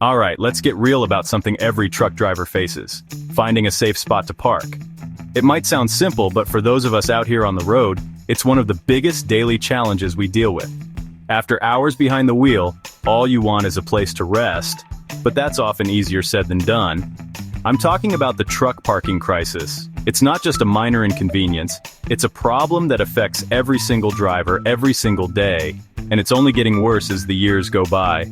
Alright, let's get real about something every truck driver faces: finding a safe spot to park. It might sound simple, but for those of us out here on the road, it's one of the biggest daily challenges we deal with. After hours behind the wheel, all you want is a place to rest, but that's often easier said than done. I'm talking about the truck parking crisis. It's not just a minor inconvenience, it's a problem that affects every single driver every single day, and it's only getting worse as the years go by.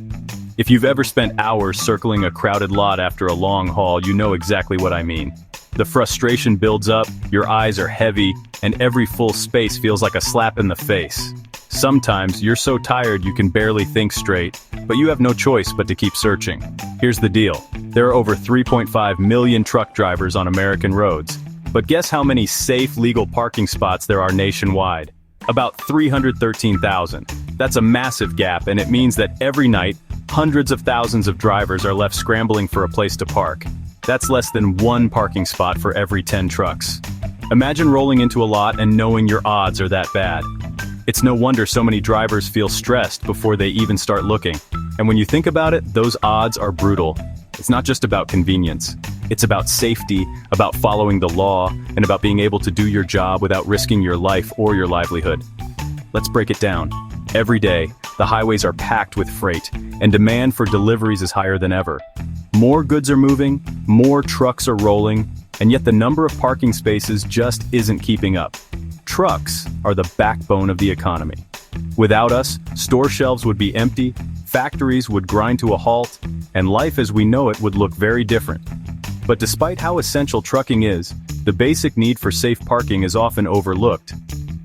If you've ever spent hours circling a crowded lot after a long haul, you know exactly what I mean. The frustration builds up, your eyes are heavy, and every full space feels like a slap in the face. Sometimes you're so tired you can barely think straight, but you have no choice but to keep searching. Here's the deal: there are over 3.5 million truck drivers on American roads. But guess how many safe, legal parking spots there are nationwide? About 313,000. That's a massive gap, and it means that every night, hundreds of thousands of drivers are left scrambling for a place to park. That's less than one parking spot for every 10 trucks. Imagine rolling into a lot and knowing your odds are that bad. It's no wonder so many drivers feel stressed before they even start looking. And when you think about it, those odds are brutal. It's not just about convenience. It's about safety, about following the law, and about being able to do your job without risking your life or your livelihood. Let's break it down. Every day, the highways are packed with freight, and demand for deliveries is higher than ever. More goods are moving, more trucks are rolling, and yet the number of parking spaces just isn't keeping up. Trucks are the backbone of the economy. Without us, store shelves would be empty, factories would grind to a halt, and life as we know it would look very different. But despite how essential trucking is, the basic need for safe parking is often overlooked.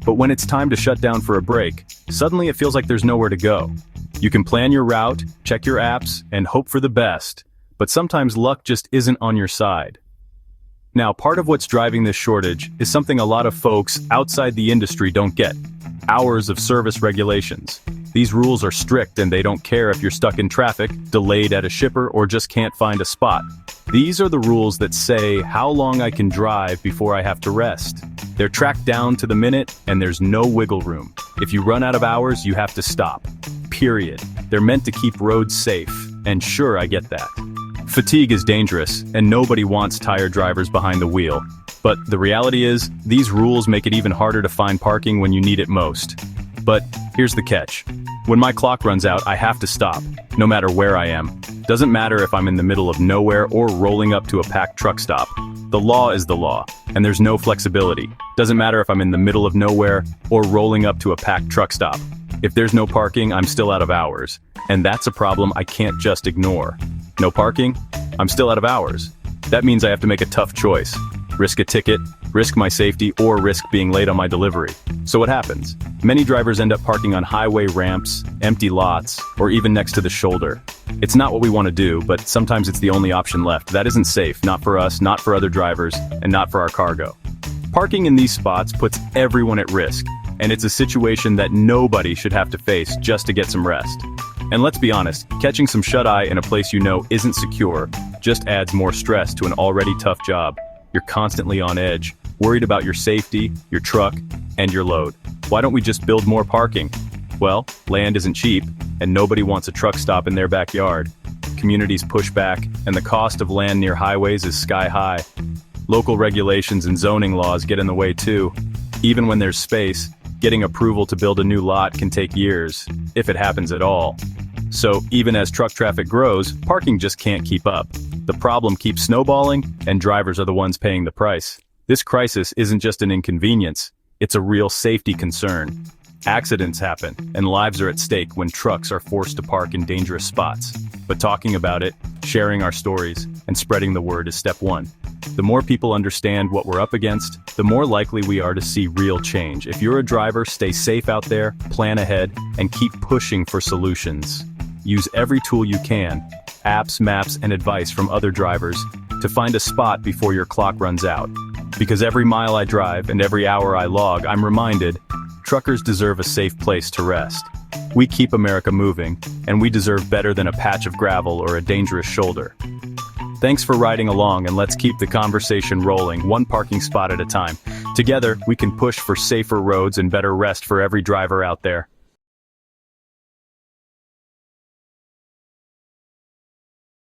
But when it's time to shut down for a break, suddenly it feels like there's nowhere to go. You can plan your route, check your apps, and hope for the best, but sometimes luck just isn't on your side. Now, part of what's driving this shortage is something a lot of folks outside the industry don't get: hours of service regulations. These rules are strict, and they don't care if you're stuck in traffic, delayed at a shipper, or just can't find a spot. These are the rules that say how long I can drive before I have to rest. They're tracked down to the minute, and there's no wiggle room. If you run out of hours, you have to stop. Period. They're meant to keep roads safe, and sure, I get that. Fatigue is dangerous, and nobody wants tired drivers behind the wheel. But the reality is, these rules make it even harder to find parking when you need it most. But here's the catch. When my clock runs out, I have to stop, no matter where I am. Doesn't matter if I'm in the middle of nowhere or rolling up to a packed truck stop. The law is the law, and there's no flexibility. Doesn't matter if I'm in the middle of nowhere or rolling up to a packed truck stop. If there's no parking, I'm still out of hours. And that's a problem I can't just ignore. No parking? I'm still out of hours. That means I have to make a tough choice. Risk a ticket, risk my safety, or risk being late on my delivery. So what happens? Many drivers end up parking on highway ramps, empty lots, or even next to the shoulder. It's not what we want to do, but sometimes it's the only option left. That isn't safe, not for us, not for other drivers, and not for our cargo. Parking in these spots puts everyone at risk, and it's a situation that nobody should have to face just to get some rest. And let's be honest, catching some shut-eye in a place you know isn't secure just adds more stress to an already tough job. You're constantly on edge, worried about your safety, your truck, and your load. Why don't we just build more parking? Well, land isn't cheap, and nobody wants a truck stop in their backyard. Communities push back, and the cost of land near highways is sky high. Local regulations and zoning laws get in the way too. Even when there's space, getting approval to build a new lot can take years, if it happens at all. So even as truck traffic grows, parking just can't keep up. The problem keeps snowballing, and drivers are the ones paying the price. This crisis isn't just an inconvenience, it's a real safety concern. Accidents happen, and lives are at stake when trucks are forced to park in dangerous spots. But talking about it, sharing our stories, and spreading the word is step one. The more people understand what we're up against, the more likely we are to see real change. If you're a driver, stay safe out there, plan ahead, and keep pushing for solutions. Use every tool you can, apps, maps, and advice from other drivers, to find a spot before your clock runs out. Because every mile I drive and every hour I log, I'm reminded, truckers deserve a safe place to rest. We keep America moving, and we deserve better than a patch of gravel or a dangerous shoulder. Thanks for riding along, and let's keep the conversation rolling, one parking spot at a time. Together, we can push for safer roads and better rest for every driver out there.